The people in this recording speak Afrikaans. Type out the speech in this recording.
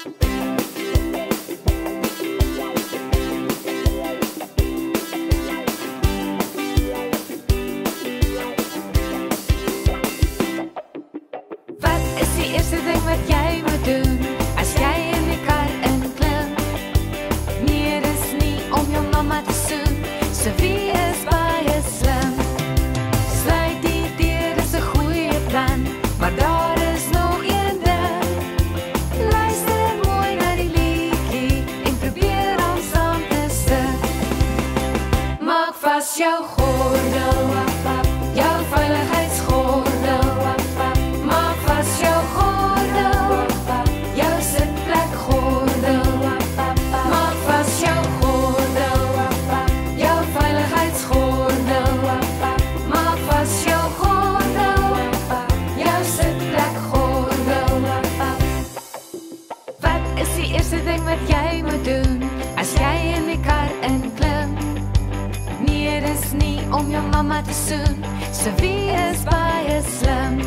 Wat is die eerste ding wat jy moet doen as jy in die kar inklim? Nee, dis nie om jou mamma te soen, so wie is baie slim? Sluit die deur, dis 'n goeie plan, maar daar is nog een ding. Luister mooi na die liedjie en probeer om saam te sing. Maak vas jou gordel, jou veiligheidsgordel. Maak vas jou gordel, jou sitplek gordel. Maak vas jou gordel, jou veiligheidsgordel. Maak vas jou gordel, jou sitplek gordel. Wat is die eerste ding wat jy moet doen as jy in die kar inklim? Nee, dis nie om jou mamma te soen, so wie is baie slim?